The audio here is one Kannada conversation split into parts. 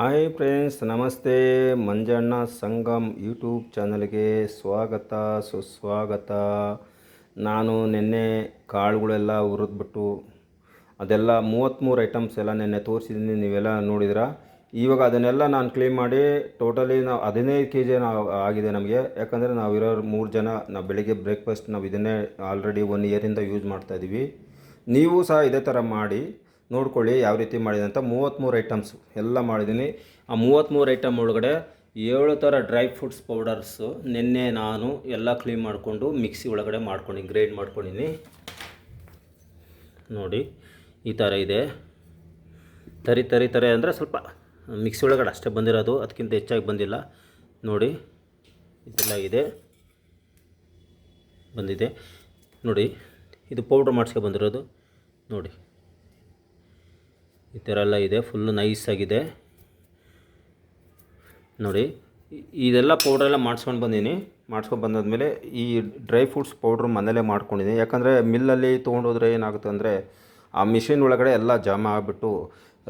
ಹಾಯ್ ಫ್ರೆಂಡ್ಸ್, ನಮಸ್ತೆ. ಮಂಜಣ್ಣ ಸಂಗಮ್ ಯೂಟ್ಯೂಬ್ ಚಾನಲ್ಗೆ ಸ್ವಾಗತ ಸುಸ್ವಾಗತ. ನಾನು ನಿನ್ನೆ ಕಾಳುಗಳೆಲ್ಲ ಹುರಿದ್ಬಿಟ್ಟು ಅದೆಲ್ಲ 33 ಐಟಮ್ಸ್ ಎಲ್ಲ ನಿನ್ನೆ ತೋರಿಸಿದ್ದೀನಿ, ನೀವೆಲ್ಲ ನೋಡಿದ್ರ. ಇವಾಗ ಅದನ್ನೆಲ್ಲ ನಾನು ಕ್ಲೀನ್ ಮಾಡಿ ಟೋಟಲಿ ನಾವು 15 kg ಆಗಿದೆ ನಮಗೆ. ಯಾಕಂದರೆ ನಾವಿರೋರು 3 ಜನ. ನಾವು ಬೆಳಿಗ್ಗೆ ಬ್ರೇಕ್ಫಾಸ್ಟ್ ನಾವು ಇದನ್ನೇ ಆಲ್ರೆಡಿ 1 ಇಯರಿಂದ ಯೂಸ್ ಮಾಡ್ತಾಯಿದ್ದೀವಿ. ನೀವು ಸಹ ಇದೇ ಥರ ಮಾಡಿ ನೋಡ್ಕೊಳ್ಳಿ ಯಾವ ರೀತಿ ಮಾಡಿದೆ ಅಂತ. 33 ಐಟಮ್ಸು ಎಲ್ಲ ಮಾಡಿದ್ದೀನಿ. ಆ 33 ಐಟಮ್ ಒಳಗಡೆ 7 ಥರ ಡ್ರೈ ಫ್ರೂಟ್ಸ್ ಪೌಡರ್ಸು ನಿನ್ನೆ ನಾನು ಎಲ್ಲ ಕ್ಲೀನ್ ಮಾಡಿಕೊಂಡು ಮಿಕ್ಸಿ ಒಳಗಡೆ ಮಾಡ್ಕೊಂಡು ಗ್ರೈಂಡ್ ಮಾಡ್ಕೊಂಡಿನಿ. ನೋಡಿ ಈ ಥರ ಇದೆ. ತರಿ ಅಂದರೆ ಸ್ವಲ್ಪ ಮಿಕ್ಸಿ ಒಳಗಡೆ ಅಷ್ಟೇ ಬಂದಿರೋದು, ಅದಕ್ಕಿಂತ ಹೆಚ್ಚಾಗಿ ಬಂದಿಲ್ಲ. ನೋಡಿ ಇದೆಲ್ಲ ಇದೆ, ಬಂದಿದೆ ನೋಡಿ. ಇದು ಪೌಡ್ರ್ ಮಾಡಿಸ್ಕೊ ಬಂದಿರೋದು ನೋಡಿ. ಈ ಥರ ಎಲ್ಲ ಇದೆ, ಫುಲ್ಲು ನೈಸಾಗಿದೆ ನೋಡಿ. ಇದೆಲ್ಲ ಪೌಡ್ರೆಲ್ಲ ಮಾಡಿಸ್ಕೊಂಡು ಬಂದೀನಿ. ಮಾಡಿಸ್ಕೊಂಡು ಬಂದಾದಮೇಲೆ ಈ ಡ್ರೈ ಫ್ರೂಟ್ಸ್ ಪೌಡ್ರ್ ಮನೇಲೇ ಮಾಡ್ಕೊಂಡಿದ್ದೀನಿ. ಯಾಕಂದರೆ ಮಿಲ್ಲಲ್ಲಿ ತೊಗೊಂಡೋದ್ರೆ ಏನಾಗುತ್ತೆ ಅಂದರೆ ಆ ಮಿಷಿನ್ ಒಳಗಡೆ ಎಲ್ಲ ಜಾಮ ಆಗಿಬಿಟ್ಟು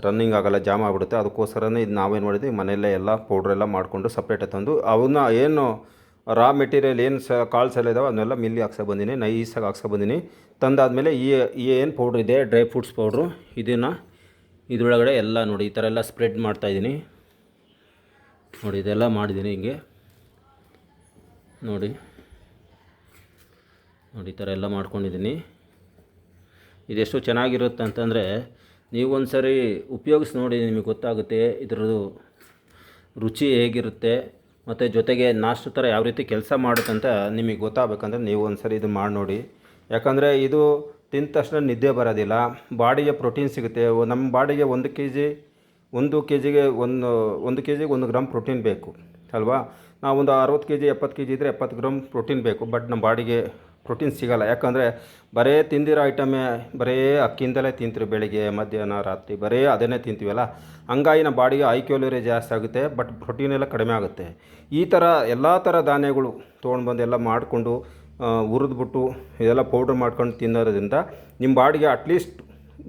ರನ್ನಿಂಗ್ ಆಗೋಲ್ಲ, ಜಾಮ ಆಗಿಬಿಡುತ್ತೆ. ಅದಕ್ಕೋಸ್ಕರನೇ ಇದು ನಾವೇನು ಮಾಡಿದ್ವಿ, ಮನೆಯಲ್ಲೇ ಎಲ್ಲ ಪೌಡ್ರೆಲ್ಲ ಮಾಡಿಕೊಂಡು ಸಪ್ರೇಟಾಗಿ ತಂದು ಅವನ್ನ ಏನು ರಾ ಮೆಟೀರಿಯಲ್ ಏನು ಕಾಳ್ಸ್ ಎಲ್ಲ ಇದಾವೆ ಅದನ್ನೆಲ್ಲ ಮಿಲ್ಲಿಗೆ ಹಾಕ್ಸೋ ಬಂದೀನಿ, ನೈಸಾಗಿ ಹಾಕ್ಸೋ ಬಂದೀನಿ. ತಂದಾದಮೇಲೆ ಈ ಏನು ಪೌಡ್ರ್ ಇದೆ ಡ್ರೈ ಫ್ರೂಟ್ಸ್ ಪೌಡ್ರು, ಇದನ್ನು ಇದರೊಳಗಡೆ ಎಲ್ಲ ನೋಡಿ ಈ ಥರ ಎಲ್ಲ ಸ್ಪ್ರೆಡ್ ಮಾಡ್ತಾಯಿದ್ದೀನಿ ನೋಡಿ. ಇದೆಲ್ಲ ಮಾಡಿದ್ದೀನಿ ಹಿಂಗೆ ನೋಡಿ ಈ ಥರ ಎಲ್ಲ ಮಾಡ್ಕೊಂಡಿದ್ದೀನಿ. ಇದೆಷ್ಟು ಚೆನ್ನಾಗಿರುತ್ತೆ ಅಂತಂದರೆ ನೀವು ಒಂದು ಸರಿ ಉಪಯೋಗಿಸಿ ನೋಡಿ, ನಿಮಗೆ ಗೊತ್ತಾಗುತ್ತೆ ಇದರದ್ದು ರುಚಿ ಹೇಗಿರುತ್ತೆ. ಮತ್ತು ಜೊತೆಗೆ ನಾಷ್ಟು ಥರ ಯಾವ ರೀತಿ ಕೆಲಸ ಮಾಡುತ್ತಂತ ನಿಮಗೆ ಗೊತ್ತಾಗಬೇಕಂದ್ರೆ ನೀವು ಒಂದು ಸರಿ ಇದು ಮಾಡಿ ನೋಡಿ. ಯಾಕಂದರೆ ಇದು ತಿಂದ ತಕ್ಷಣ ನಿದ್ದೆ ಬರೋದಿಲ್ಲ, ಬಾಡಿಗೆ ಪ್ರೋಟೀನ್ ಸಿಗುತ್ತೆ. ನಮ್ಮ ಬಾಡಿಗೆ 1 kg 1 kgಗೆ 1 kgಗೆ 1 ಗ್ರಾಮ್ ಪ್ರೋಟೀನ್ ಬೇಕು ಅಲ್ವಾ. ನಾವೊಂದು 60 kg 70 kg ಇದ್ದರೆ 70 ಗ್ರಾಮ್ ಪ್ರೋಟೀನ್ ಬೇಕು. ಬಟ್ ನಮ್ಮ ಬಾಡಿಗೆ ಪ್ರೋಟೀನ್ ಸಿಗೋಲ್ಲ. ಯಾಕಂದರೆ ಬರೀ ತಿಂದಿರೋ ಐಟಮೇ, ಬರೀ ಅಕ್ಕಿಯಿಂದಲೇ ತಿಂತೀವಿ, ಬೆಳಿಗ್ಗೆ ಮಧ್ಯಾಹ್ನ ರಾತ್ರಿ ಬರೀ ಅದನ್ನೇ ತಿಂತೀವಲ್ಲ. ಹಂಗಾಗಿ ನಮ್ಮ ಬಾಡಿಗೆ ಹೈ ಕ್ಯಾಲೋರಿ ಜಾಸ್ತಿ ಆಗುತ್ತೆ, ಬಟ್ ಪ್ರೋಟೀನ್ ಎಲ್ಲ ಕಡಿಮೆ ಆಗುತ್ತೆ. ಈ ಥರ ಎಲ್ಲ ಥರ ಧಾನ್ಯಗಳು ತೊಗೊಂಡು ಬಂದು ಎಲ್ಲ ಮಾಡಿಕೊಂಡು ಹುರಿದ್ಬಿಟ್ಟು ಇದೆಲ್ಲ ಪೌಡ್ರ್ ಮಾಡ್ಕೊಂಡು ತಿನ್ನೋದ್ರಿಂದ ನಿಮ್ಮ ಬಾಡಿಗೆ ಅಟ್ಲೀಸ್ಟ್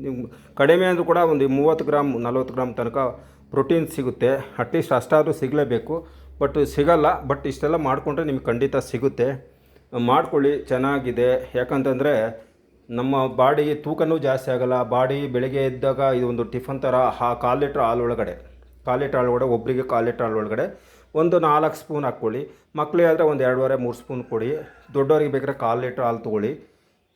ನಿಮ್ಮ ಕಡಿಮೆ ಅಂದರೂ ಕೂಡ ಒಂದು 30 ಗ್ರಾಮ್ 40 ಗ್ರಾಮ್ ತನಕ ಪ್ರೋಟೀನ್ ಸಿಗುತ್ತೆ. ಅಟ್ಲೀಸ್ಟ್ ಅಷ್ಟಾದರೂ ಸಿಗಲೇಬೇಕು, ಬಟ್ ಸಿಗಲ್ಲ. ಬಟ್ ಇಷ್ಟೆಲ್ಲ ಮಾಡಿಕೊಂಡ್ರೆ ನಿಮ್ಗೆ ಖಂಡಿತ ಸಿಗುತ್ತೆ. ಮಾಡ್ಕೊಳ್ಳಿ, ಚೆನ್ನಾಗಿದೆ. ಯಾಕಂತಂದರೆ ನಮ್ಮ ಬಾಡಿಗೆ ತೂಕನೂ ಜಾಸ್ತಿ ಆಗೋಲ್ಲ. ಬಾಡಿ ಬೆಳಗ್ಗೆ ಎದ್ದಾಗ ಇದು ಒಂದು ಟಿಫನ್ ಥರ 1/4 ಲೀಟ್ರ್ ಹಾಲು ಒಳಗಡೆ ಒಬ್ಬರಿಗೆ 1/4 ಲೀಟ್ರ್ ಹಾಲು ಒಳಗಡೆ ಒಂದು 4 ಸ್ಪೂನ್ ಹಾಕ್ಕೊಳ್ಳಿ. ಮಕ್ಕಳಿಗೆ ಆದರೆ ಒಂದು 2.5-3 ಸ್ಪೂನ್ ಕೊಡಿ. ದೊಡ್ಡವರಿಗೆ ಬೇಕಾದ್ರೆ 1/4 ಲೀಟ್ರ್ ಹಾಲು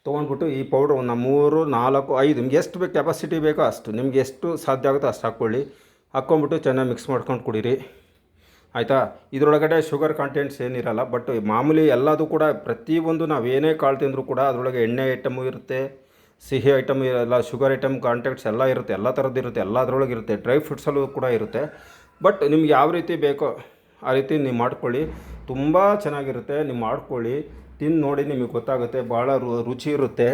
ತೊಗೊಂಡ್ಬಿಟ್ಟು ಈ ಪೌಡ್ರ್ ಒಂದು 3, 4, 5 ನಿಮ್ಗೆ ಎಷ್ಟು ಬೇಕು ಕೆಪಾಸಿಟಿ ಬೇಕೋ ಅಷ್ಟು, ನಿಮ್ಗೆ ಎಷ್ಟು ಸಾಧ್ಯ ಆಗುತ್ತೋ ಅಷ್ಟು ಹಾಕ್ಕೊಳ್ಳಿ. ಹಾಕ್ಕೊಂಬಿಟ್ಟು ಚೆನ್ನಾಗಿ ಮಿಕ್ಸ್ ಮಾಡ್ಕೊಂಡು ಕುಡೀರಿ, ಆಯಿತಾ. ಇದರೊಳಗಡೆ ಶುಗರ್ ಕಂಟೆಂಟ್ಸ್ ಏನಿರಲ್ಲ. ಬಟ್ ಮಾಮೂಲಿ ಎಲ್ಲದೂ ಕೂಡ ಪ್ರತಿಯೊಂದು ನಾವೇನೇ ಕಾಳು ತಿಂದರೂ ಕೂಡ ಅದರೊಳಗೆ ಎಣ್ಣೆ ಐಟಮು ಇರುತ್ತೆ, ಸಿಹಿ ಐಟಮ್ ಎಲ್ಲ, ಶುಗರ್ ಐಟಮ್ ಕಾಂಟ್ಯಾಕ್ಟ್ಸ್ ಎಲ್ಲ ಇರುತ್ತೆ, ಎಲ್ಲ ಥರದ್ದು ಇರುತ್ತೆ, ಎಲ್ಲ ಅದರೊಳಗೆ ಇರುತ್ತೆ. ಡ್ರೈ ಫ್ರೂಟ್ಸಲ್ಲೂ ಕೂಡ ಇರುತ್ತೆ. ಬಟ್ ನಿಮ್ಗೆ ಯಾವ ರೀತಿ ಬೇಕೋ ಆ ರೀತಿ ನೀವು ಮಾಡ್ಕೊಳ್ಳಿ, ತುಂಬ ಚೆನ್ನಾಗಿರುತ್ತೆ. ನೀವು ಮಾಡ್ಕೊಳ್ಳಿ, ತಿಂದು ನೋಡಿ, ನಿಮಗೆ ಗೊತ್ತಾಗುತ್ತೆ. ಭಾಳ ರುಚಿ ಇರುತ್ತೆ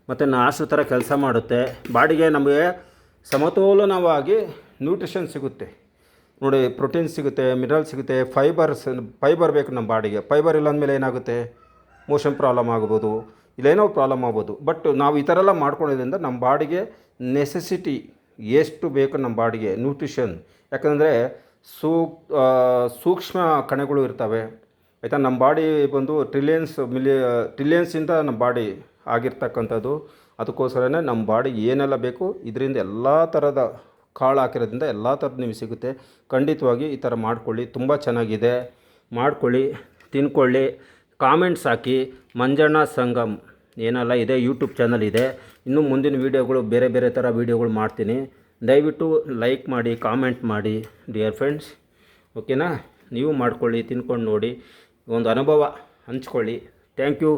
ಮತ್ತು ನಾಷ್ಟು ಥರ ಕೆಲಸ ಮಾಡುತ್ತೆ. ಬಾಡಿಗೆ ನಮಗೆ ಸಮತೋಲನವಾಗಿ ನ್ಯೂಟ್ರಿಷನ್ ಸಿಗುತ್ತೆ ನೋಡಿ. ಪ್ರೋಟೀನ್ ಸಿಗುತ್ತೆ, ಮಿನರಲ್ ಸಿಗುತ್ತೆ, ಫೈಬರ್ ಬೇಕು ನಮ್ಮ ಬಾಡಿಗೆ. ಫೈಬರ್ ಇಲ್ಲ ಅಂದಮೇಲೆ ಏನಾಗುತ್ತೆ, ಮೋಷನ್ ಪ್ರಾಬ್ಲಮ್ ಆಗ್ಬೋದು, ಇಲ್ಲೇನೋ ಪ್ರಾಬ್ಲಮ್ ಆಗ್ಬೋದು. ಬಟ್ ನಾವು ಈ ಥರ ಎಲ್ಲ ಮಾಡ್ಕೊಳ್ಳೋದ್ರಿಂದ ನಮ್ಮ ಬಾಡಿಗೆ ನೆಸೆಸಿಟಿ ಎಷ್ಟು ಬೇಕು ನಮ್ಮ ಬಾಡಿಗೆ ನ್ಯೂಟ್ರಿಷನ್. ಯಾಕಂದರೆ ಸೂಕ್ಷ್ಮ ಕಣಗಳು ಇರ್ತವೆ, ಆಯಿತಾ. ನಮ್ಮ ಬಾಡಿ ಬಂದು ಟ್ರಿಲಿಯನ್ಸಿಂದ ನಮ್ಮ ಬಾಡಿ ಆಗಿರ್ತಕ್ಕಂಥದ್ದು. ಅದಕ್ಕೋಸ್ಕರನೇ ನಮ್ಮ ಬಾಡಿ ಏನೆಲ್ಲ ಬೇಕು ಇದರಿಂದ ಎಲ್ಲ ಥರದ ಕಾಳು ಹಾಕಿರೋದ್ರಿಂದ ಎಲ್ಲ ಥರದ್ದು ನಿಮಗೆ ಸಿಗುತ್ತೆ. ಖಂಡಿತವಾಗಿ ಈ ಥರ ಮಾಡ್ಕೊಳ್ಳಿ, ತುಂಬ ಚೆನ್ನಾಗಿದೆ. ಮಾಡ್ಕೊಳ್ಳಿ, ತಿನ್ಕೊಳ್ಳಿ, ಕಾಮೆಂಟ್ಸ್ ಹಾಕಿ. ಮಂಜಣ್ಣ ಸಂಗಮ್ ಏನೆಲ್ಲ ಇದೆ ಯೂಟ್ಯೂಬ್ ಚಾನಲ್ ಇದೆ. ಇನ್ನೂ ಮುಂದಿನ ವೀಡಿಯೋಗಳು ಬೇರೆ ಬೇರೆ ಥರ ವೀಡಿಯೋಗಳು ಮಾಡ್ತೀನಿ. ದಯವಿಟ್ಟು ಲೈಕ್ ಮಾಡಿ, ಕಾಮೆಂಟ್ ಮಾಡಿ ಡಿಯರ್ ಫ್ರೆಂಡ್ಸ್, ಓಕೆನಾ. ನೀವು ಮಾಡ್ಕೊಳ್ಳಿ, ತಿನ್ಕೊಂಡು ನೋಡಿ, ಒಂದು ಅನುಭವ ಹಂಚ್ಕೊಳ್ಳಿ. Thank you.